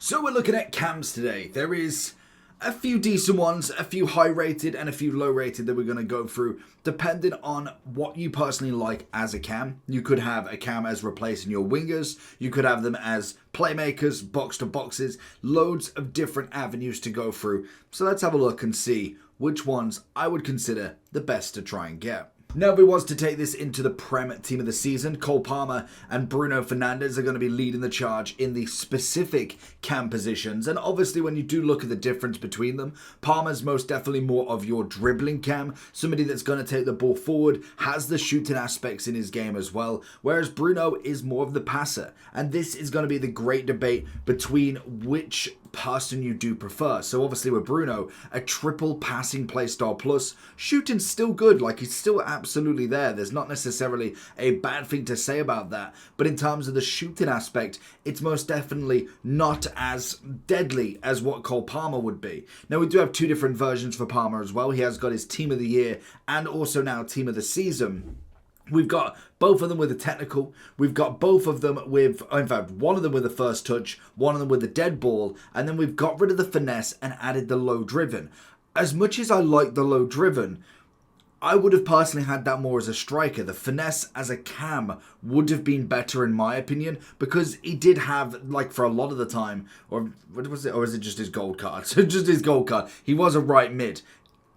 So we're looking at cams today. There is a few decent ones, a few high rated and a few low rated that we're going to go through depending on what you personally like as a cam. You could have a cam as replacing your wingers. You could have them as playmakers, box to boxes, loads of different avenues to go through. So let's have a look and see which ones I would consider the best to try and get. Now, if we was to take this into the Prem team of the season, Cole Palmer and Bruno Fernandes are going to be leading the charge in the specific cam positions. And obviously, when you do look at the difference between them, Palmer's most definitely more of your dribbling cam, somebody that's going to take the ball forward, has the shooting aspects in his game as well, whereas Bruno is more of the passer. And this is going to be the great debate between which person you do prefer. So obviously with Bruno, a triple passing play style plus, shooting's still good, like he's still absolutely there. There's not necessarily a bad thing to say about that, but in terms of the shooting aspect, it's most definitely not as deadly as what Cole Palmer would be. Now we do have two different versions for Palmer as well. He has got his team of the year and also now team of the season. We've got both of them with a technical. We've got both of them with, in fact, one of them with the first touch, one of them with the dead ball, and then we've got rid of the finesse and added the low driven. As much as I like the low driven, I would have personally had that more as a striker. The finesse as a cam would have been better in my opinion, because he did have, like for a lot of the time, or what was it, or is it just his gold card? So just his gold card. He was a right mid.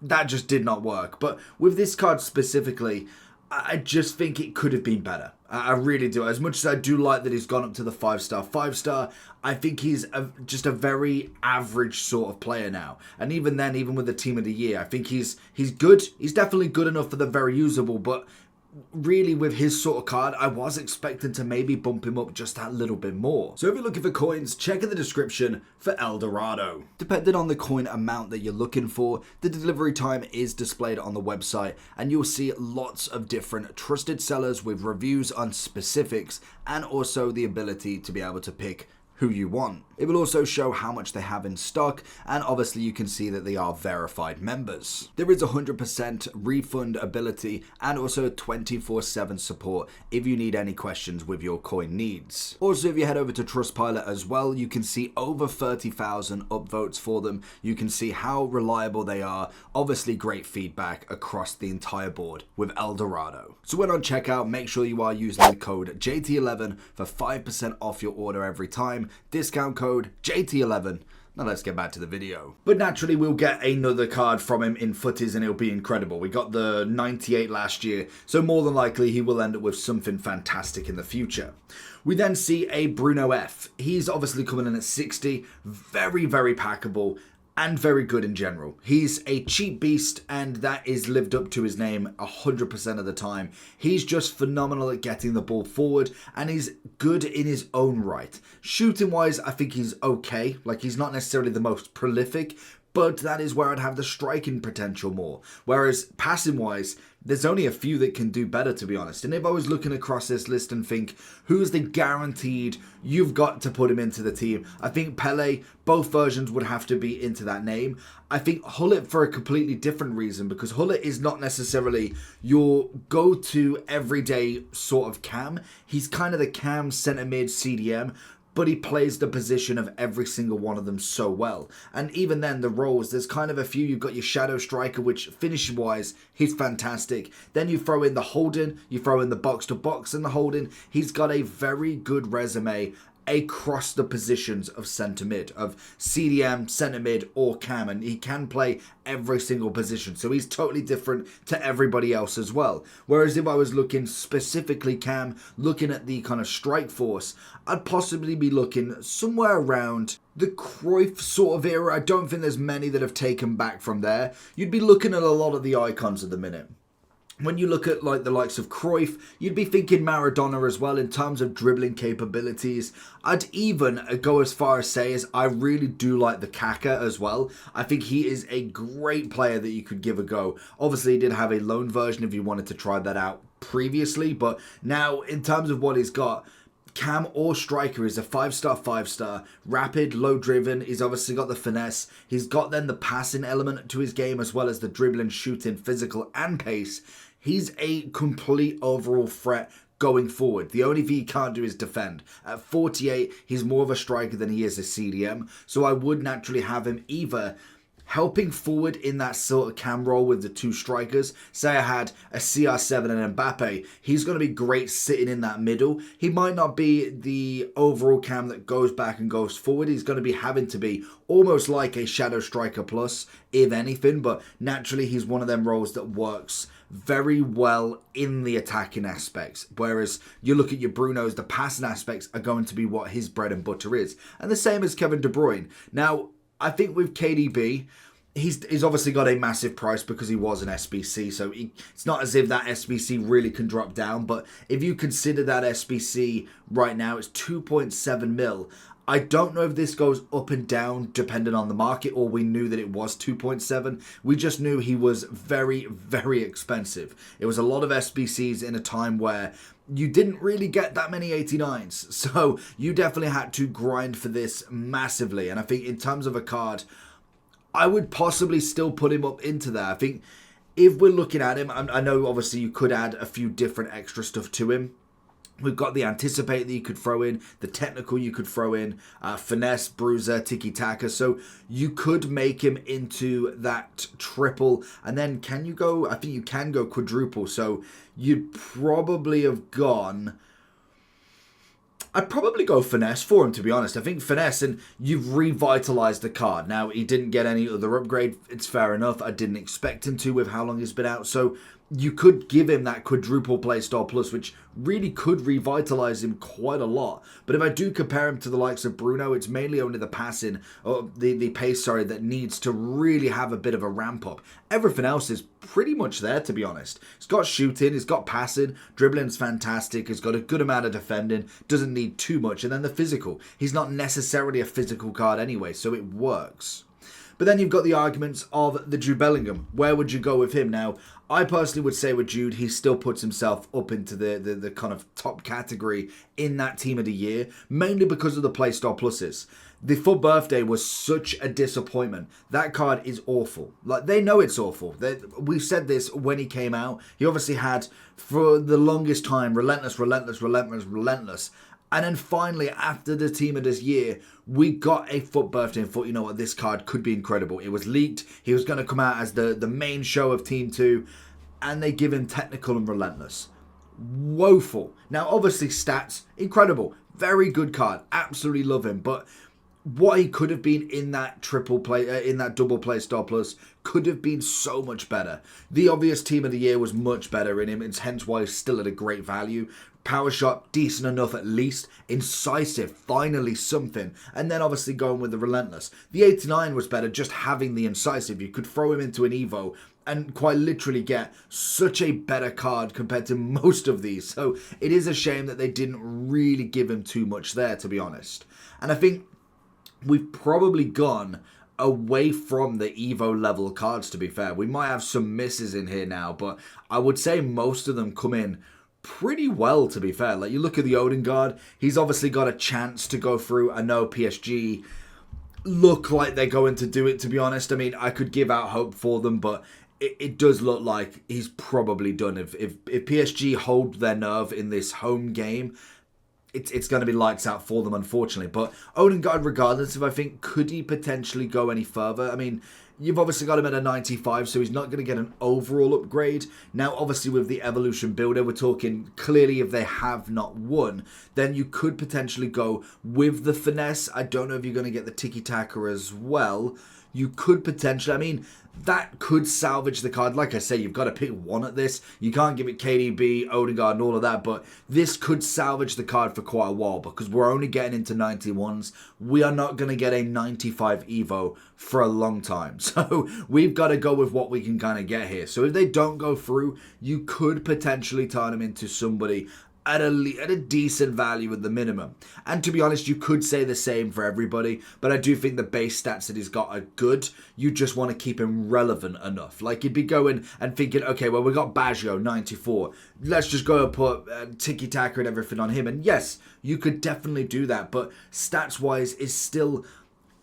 That just did not work. But with this card specifically, I just think it could have been better. I really do. As much as I do like that he's gone up to the 5-star. 5-star, I think he's just a very average sort of player now. And even then, even with the team of the year, I think he's good. He's definitely good enough for the very usable, but really with his sort of card, I was expecting to maybe bump him up just that little bit more. So if you're looking for coins, check in the description for Eldorado. Depending on the coin amount that you're looking for, the delivery time is displayed on the website, and you'll see lots of different trusted sellers with reviews on specifics and also the ability to be able to pick who you want. It will also show how much they have in stock, and obviously you can see that they are verified members. There is 100% refund ability and also 24/7 support if you need any questions with your coin needs. Also, if you head over to Trustpilot as well, you can see over 30,000 upvotes for them. You can see how reliable they are. Obviously great feedback across the entire board with Eldorado. So when on checkout, make sure you are using the code JT11 for 5% off your order every time. Discount code JT11. Now let's get back to the video. But naturally we'll get another card from him in footies and it'll be incredible. We got the 98 last year, so more than likely he will end up with something fantastic in the future. We then see a Bruno F. He's obviously coming in at 60, very, very packable and very good in general. He's a cheap beast, and that is lived up to his name 100% of the time. He's just phenomenal at getting the ball forward, and he's good in his own right. Shooting wise, I think he's okay. Like, he's not necessarily the most prolific, but that is where I'd have the striking potential more. Whereas passing wise, there's only a few that can do better, to be honest. And if I was looking across this list and think, who's the guaranteed, you've got to put him into the team? I think Pele, both versions would have to be into that name. I think Hullet for a completely different reason, because Hullet is not necessarily your go-to everyday sort of cam. He's kind of the cam centre mid CDM, but he plays the position of every single one of them so well. And even then, the roles, there's kind of a few. You've got your shadow striker, which finishing-wise, he's fantastic. Then you throw in the holding, you throw in the box-to-box and the holding. He's got a very good resume across the positions of centre mid, of CDM, centre mid or cam, and he can play every single position, so he's totally different to everybody else as well. Whereas if I was looking specifically cam, looking at the kind of strike force, I'd possibly be looking somewhere around the Cruyff sort of era. I don't think there's many that have taken back from there. You'd be looking at a lot of the icons at the minute. When you look at like the likes of Cruyff, you'd be thinking Maradona as well in terms of dribbling capabilities. I'd even go as far as say I really do like the Kaka as well. I think he is a great player that you could give a go. Obviously, he did have a loan version if you wanted to try that out previously, but now in terms of what he's got, cam or striker is a 5-star, rapid, low driven. He's obviously got the finesse. He's got then the passing element to his game as well as the dribbling, shooting, physical and pace. He's a complete overall threat going forward. The only thing he can't do is defend. At 48, he's more of a striker than he is a CDM. So I would naturally have him either helping forward in that sort of cam role with the two strikers. Say I had a CR7 and Mbappe, he's going to be great sitting in that middle. He might not be the overall cam that goes back and goes forward. He's going to be having to be almost like a shadow striker plus, if anything, but naturally he's one of them roles that works very well in the attacking aspects, whereas you look at your Brunos, the passing aspects are going to be what his bread and butter is. And the same as Kevin De Bruyne. Now, I think with KDB, he's obviously got a massive price because he was an SBC, so it's not as if that SBC really can drop down, but if you consider that SBC right now, it's 2.7 mil. I don't know if this goes up and down depending on the market, or we knew that it was 2.7. We just knew he was very, very expensive. It was a lot of SBCs in a time where you didn't really get that many 89s. So you definitely had to grind for this massively. And I think in terms of a card, I would possibly still put him up into there. I think if we're looking at him, I know obviously you could add a few different extra stuff to him. We've got the anticipate that you could throw in, the technical you could throw in, finesse, bruiser, tiki-taka. So you could make him into that triple. And then can you go, I think you can go quadruple. So you'd probably have gone, I'd probably go finesse for him, to be honest. I think finesse, and you've revitalized the card. Now, he didn't get any other upgrade. It's fair enough. I didn't expect him to with how long he's been out. So you could give him that quadruple playstyle plus, which really could revitalize him quite a lot. But if I do compare him to the likes of Bruno, it's mainly only the passing, or the pace, sorry, that needs to really have a bit of a ramp up. Everything else is pretty much there, to be honest. He's got shooting, he's got passing, dribbling's fantastic, he's got a good amount of defending, doesn't need too much, and then the physical. He's not necessarily a physical card anyway, so it works. But then you've got the arguments of the Jude Bellingham. Where would you go with him? Now, I personally would say with Jude, he still puts himself up into the kind of top category in that team of the year, mainly because of the playstyle pluses. The full birthday was such a disappointment. That card is awful. Like, they know it's awful. We said this when he came out. He obviously had, for the longest time, relentless. And then finally, after the team of this year, we got a FUT birthday and thought, you know what, this card could be incredible. It was leaked. He was going to come out as the main show of Team 2. And they give him technical and relentless. Woeful. Now, obviously, stats, incredible. Very good card. Absolutely love him. But what he could have been in that triple play, in that double play star plus, could have been so much better. The obvious team of the year was much better in him. It's hence why he's still at a great value. Power shot, decent enough at least. Incisive, finally something. And then obviously going with the relentless. The 89 was better, just having the incisive. You could throw him into an Evo and quite literally get such a better card compared to most of these. So it is a shame that they didn't really give him too much there, to be honest. And I think we've probably gone away from the Evo level cards, to be fair. We might have some misses in here now, but I would say most of them come in pretty well, to be fair. Like, you look at the Odegaard, he's obviously got a chance to go through. I know PSG look like they're going to do it, to be honest. I mean, I could give out hope for them, but it does look like he's probably done. If PSG hold their nerve in this home game, it's going to be lights out for them, unfortunately. But Odegaard, regardless of, I think, could he potentially go any further? I mean, you've obviously got him at a 95, so he's not going to get an overall upgrade. Now, obviously, with the Evolution Builder, we're talking clearly if they have not won, then you could potentially go with the Finesse. I don't know if you're going to get the Tiki-Taka as well. You could potentially, I mean, that could salvage the card. Like I say, you've got to pick one at this. You can't give it KDB, Odegaard, and all of that, but this could salvage the card for quite a while because we're only getting into 91s. We are not going to get a 95 Evo for a long time. So we've got to go with what we can kind of get here. So if they don't go through, you could potentially turn them into somebody at a decent value at the minimum. And to be honest, you could say the same for everybody, but I do think the base stats that he's got are good. You just want to keep him relevant enough. Like, you'd be going and thinking, okay, well, we got Baggio, 94. Let's just go and put Tiki-Taka and everything on him. And yes, you could definitely do that, but stats-wise is still,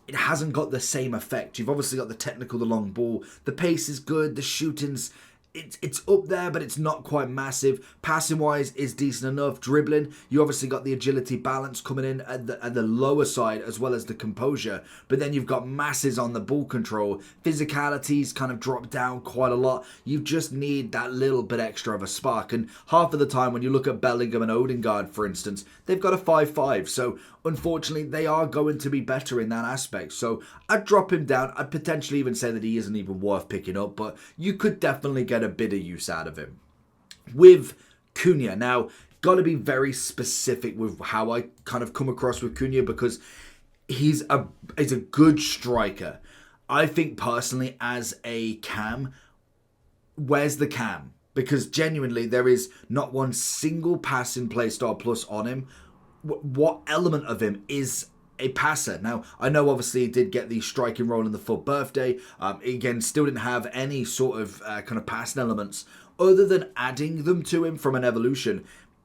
it hasn't got the same effect. You've obviously got the technical, the long ball. The pace is good. The shooting's it's up there, but it's not quite massive. Passing wise is decent enough. Dribbling, you obviously got the agility balance coming in at the lower side, as well as the composure. But then you've got masses on the ball control. Physicality's kind of dropped down quite a lot. You just need that little bit extra of a spark. And half of the time when you look at Bellingham and Odegaard, for instance, they've got a 5-5. So unfortunately, they are going to be better in that aspect. So I'd drop him down. I'd potentially even say that he isn't even worth picking up, but you could definitely get a bit of use out of him. With Cunha, now, got to be very specific with how I kind of come across with Cunha, because he's a good striker. I think personally, as a cam, where's the cam? Because genuinely, there is not one single passing play style plus on him. What element of him is a passer? Now, I know obviously he did get the striking role in the full birthday. Again, still didn't have any sort of kind of passing elements other than adding them to him from an evolution.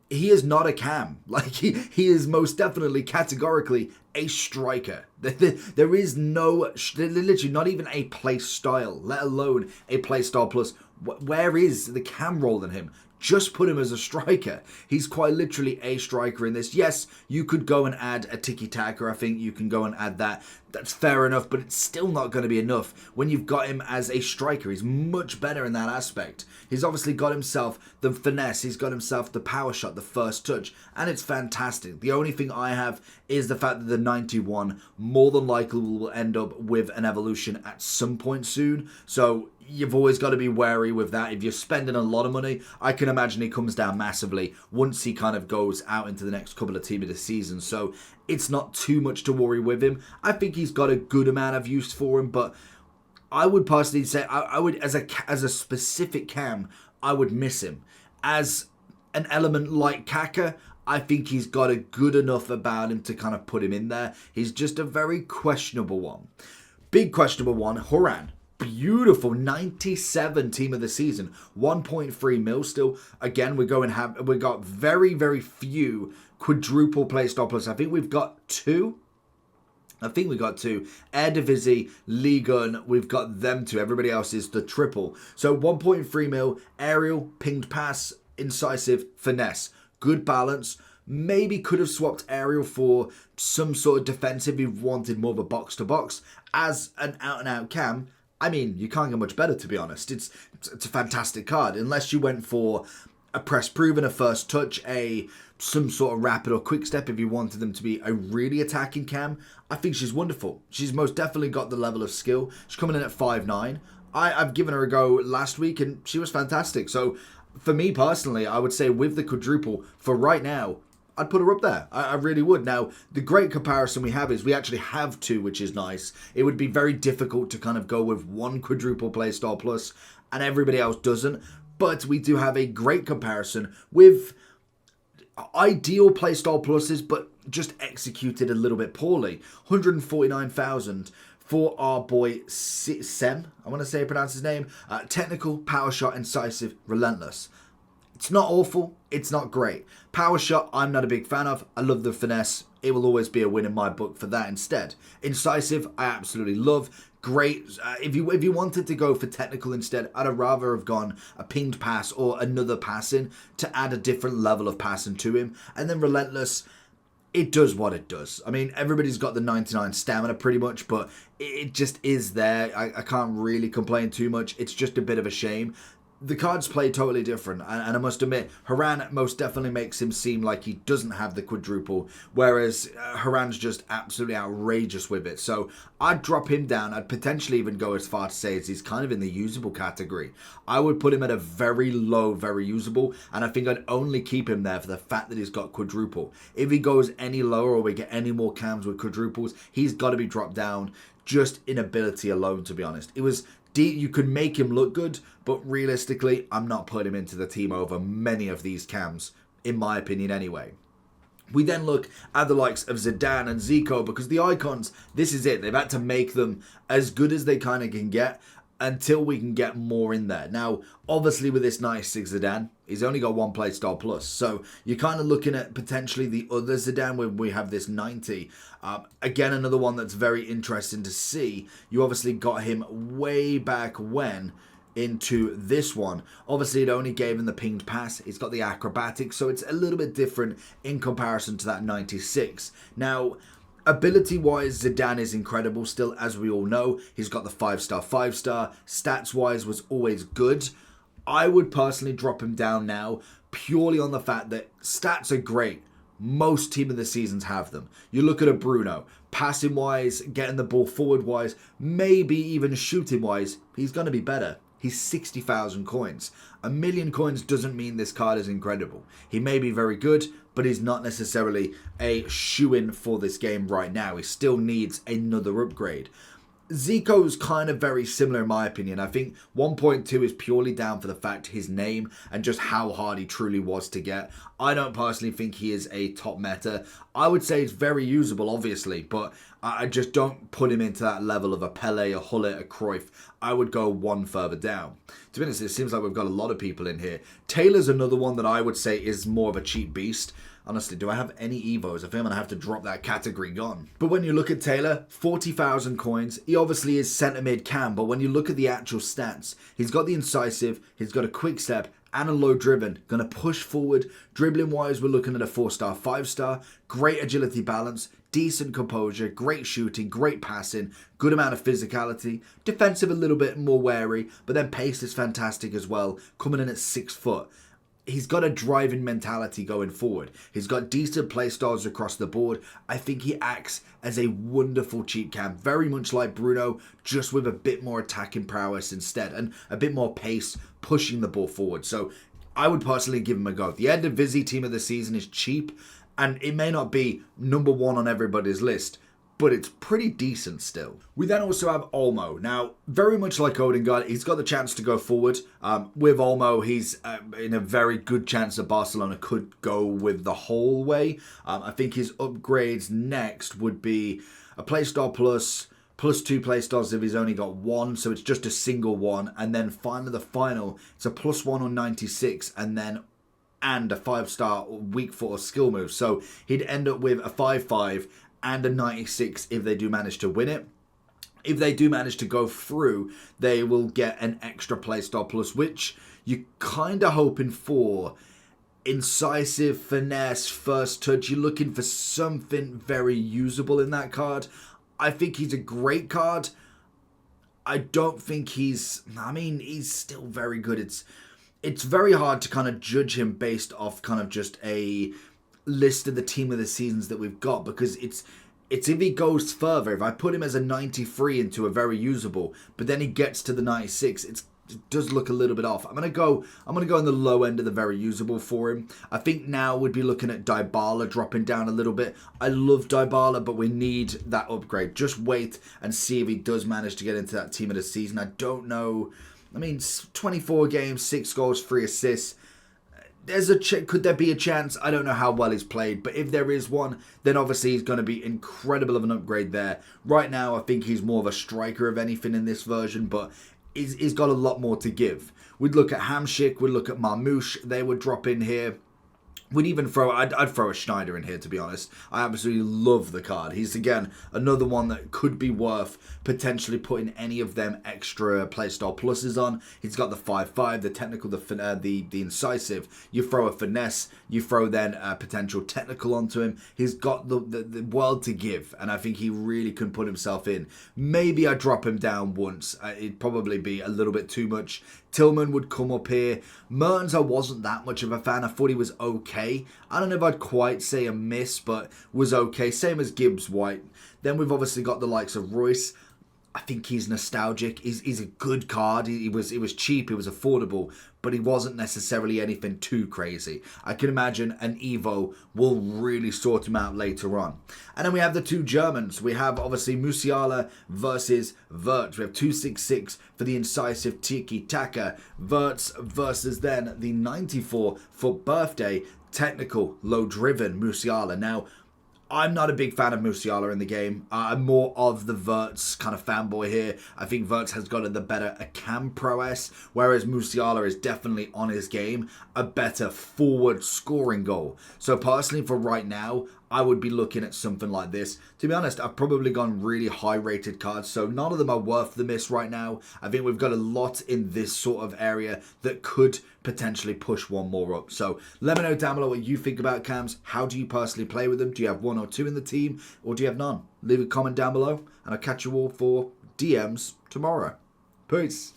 He is not a cam. Like, he is most definitely, categorically, a striker. There is no, literally not even a play style, let alone a play style plus. Where is the cam role in him? Just put him as a striker. He's quite literally a striker in this. Yes, you could go and add a tiki-taka. I think you can go and add that. That's fair enough, but it's still not going to be enough when you've got him as a striker. He's much better in that aspect. He's obviously got himself the finesse. He's got himself the power shot, the first touch, and it's fantastic. The only thing I have is the fact that the 91 more than likely will end up with an evolution at some point soon. So you've always got to be wary with that. If you're spending a lot of money, I can imagine he comes down massively once he kind of goes out into the next couple of teams of the season. So it's not too much to worry with him. I think he's got a good amount of use for him, but I would personally say I would, as a specific cam, I would miss him. As an element like Kaka, I think he's got a good enough about him to kind of put him in there. He's just a very questionable one. Big questionable one, Horan. Beautiful 97 team of the season, 1.3 mil still. Again, we got very, very few quadruple play stop plus. I think we've got two. Eredivisie, Ligue 1, we've got them two. Everybody else is the triple. So 1.3 mil, aerial, pinged pass, incisive, finesse. Good balance. Maybe could have swapped aerial for some sort of defensive if you wanted more of a box-to-box. As an out-and-out cam, I mean, you can't get much better, to be honest. It's a fantastic card. Unless you went for a press proven, a first touch, some sort of rapid or quick step if you wanted them to be a really attacking cam. I think she's wonderful. She's most definitely got the level of skill. She's coming in at 5'9". I've given her a go last week and she was fantastic. So for me personally, I would say with the quadruple, for right now, I'd put her up there. I really would. Now, the great comparison we have is we actually have two, which is nice. It would be very difficult to kind of go with one quadruple play style plus and everybody else doesn't. But we do have a great comparison with ideal play style pluses, but just executed a little bit poorly. 149,000 for our boy Sem. I want to say I pronounce his name. Technical, power shot, incisive, relentless. It's not awful. It's not great. Power shot, I'm not a big fan of. I love the finesse. It will always be a win in my book for that instead. Incisive, I absolutely love. Great. If you wanted to go for technical instead, I'd rather have gone a pinged pass or another passing to add a different level of passing to him. And then relentless, it does what it does. I mean, everybody's got the 99 stamina pretty much, but it just is there. I can't really complain too much. It's just a bit of a shame. The cards play totally different, and I must admit, Haran most definitely makes him seem like he doesn't have the quadruple, whereas Haran's just absolutely outrageous with it. So I'd drop him down. I'd potentially even go as far to say as he's kind of in the usable category. I would put him at a very low, very usable, and I think I'd only keep him there for the fact that he's got quadruple. If he goes any lower or we get any more cams with quadruples, he's got to be dropped down just in ability alone, to be honest. It was you could make him look good, but realistically, I'm not putting him into the team over many of these cams, in my opinion anyway. We then look at the likes of Zidane and Zico, because the icons, this is it. They've had to make them as good as they kind of can get until we can get more in there. Now, obviously with this 96 Zidane, he's only got one play style plus. So you're kind of looking at potentially the other Zidane when we have this 90. Again, another one that's very interesting to see. You obviously got him way back when into this one. Obviously, it only gave him the pinged pass. It's got the acrobatics, so it's a little bit different in comparison to that 96. Now, ability-wise, Zidane is incredible still, as we all know. He's got the 5-star, 5-star. Stats-wise was always good. I would personally drop him down now, purely on the fact that stats are great. Most team of the seasons have them. You look at a Bruno, passing wise, getting the ball forward wise, maybe even shooting wise, he's going to be better. He's 60,000 coins. 1,000,000 coins doesn't mean this card is incredible. He may be very good, but he's not necessarily a shoo-in for this game right now. He still needs another upgrade. Zico's kind of very similar in my opinion. I think 1.2 is purely down for the fact his name and just how hard he truly was to get. I don't personally think he is a top meta. I would say it's very usable, obviously, but I just don't put him into that level of a Pele, a Hullet, a Cruyff. I would go one further down. To be honest, it seems like we've got a lot of people in here. Taylor's another one that I would say is more of a cheap beast. Honestly, do I have any Evos? I think I'm going to have to drop that category gone. But when you look at Taylor, 40,000 coins. He obviously is centre mid cam, but when you look at the actual stats, he's got the incisive, he's got a quick step, and a low driven. Going to push forward. Dribbling wise, we're looking at a 4-star, 5-star. Great agility balance, decent composure, great shooting, great passing, good amount of physicality. Defensive a little bit more wary, but then pace is fantastic as well, coming in at 6 foot. He's got a driving mentality going forward. He's got decent play styles across the board. I think he acts as a wonderful cheap cam, very much like Bruno, just with a bit more attacking prowess instead and a bit more pace pushing the ball forward. So I would personally give him a go. The Eredivisie team of the season is cheap, and it may not be number one on everybody's list, but it's pretty decent still. We then also have Olmo. Now, very much like Odegaard, he's got the chance to go forward. With Olmo, he's in a very good chance that Barcelona could go with the whole way. I think his upgrades next would be a playstyle plus 2 playstyles if he's only got 1, so it's just a single one. And then finally the final, it's a +1 on 96 and a 5-star weak foot or skill move. So he'd end up with a 5-5 and a 96 if they do manage to win it. If they do manage to go through, they will get an extra playstyle plus, which you're kind of hoping for. Incisive, finesse, first touch. You're looking for something very usable in that card. I think he's a great card. I don't think he's still very good. It's very hard to kind of judge him based off kind of just a list of the team of the seasons that we've got, because it's if he goes further, if I put him as a 93 into a very usable, but then he gets to the 96, it does look a little bit off. I'm gonna go in the low end of the very usable for him. I think now we'd be looking at Dybala dropping down a little bit. I love Dybala, but we need that upgrade. Just wait and see if he does manage to get into that team of the season. I don't know. 24 games, 6 goals, 3 assists. Could there be a chance? I don't know how well he's played, but if there is one, then obviously he's going to be incredible of an upgrade there. Right now, I think he's more of a striker of anything in this version, but he's got a lot more to give. We'd look at Hamsik, we'd look at Marmoush, they would drop in here. We'd even I'd throw a Schneider in here, to be honest. I absolutely love the card. He's, again, another one that could be worth potentially putting any of them extra playstyle pluses on. He's got the 5-5, the technical, the incisive. You throw a finesse, you throw then a potential technical onto him. He's got the world to give, and I think he really can put himself in. Maybe I drop him down once. It'd probably be a little bit too much. Tillman would come up here. Mertens, I wasn't that much of a fan. I thought he was okay. I don't know if I'd quite say a miss, but was okay. Same as Gibbs White. Then we've obviously got the likes of Royce. I think he's nostalgic. He's a good card. It was cheap. It was affordable, but he wasn't necessarily anything too crazy. I can imagine an Evo will really sort him out later on. And then we have the 2 Germans. We have obviously Musiala versus Wirtz. We have 266 for the incisive Tiki Taka. Wirtz versus then the 94 for birthday technical low driven Musiala. Now, I'm not a big fan of Musiala in the game. I'm more of the Wirtz kind of fanboy here. I think Wirtz has got the better cam prowess, whereas Musiala is definitely on his game a better forward scoring goal. So personally, for right now, I would be looking at something like this. To be honest, I've probably gone really high rated cards, so none of them are worth the miss right now. I think we've got a lot in this sort of area that could potentially push one more up. So let me know down below what you think about cams. How do you personally play with them? Do you have one or two in the team, or do you have none? Leave a comment down below, and I'll catch you all for DMs tomorrow. Peace.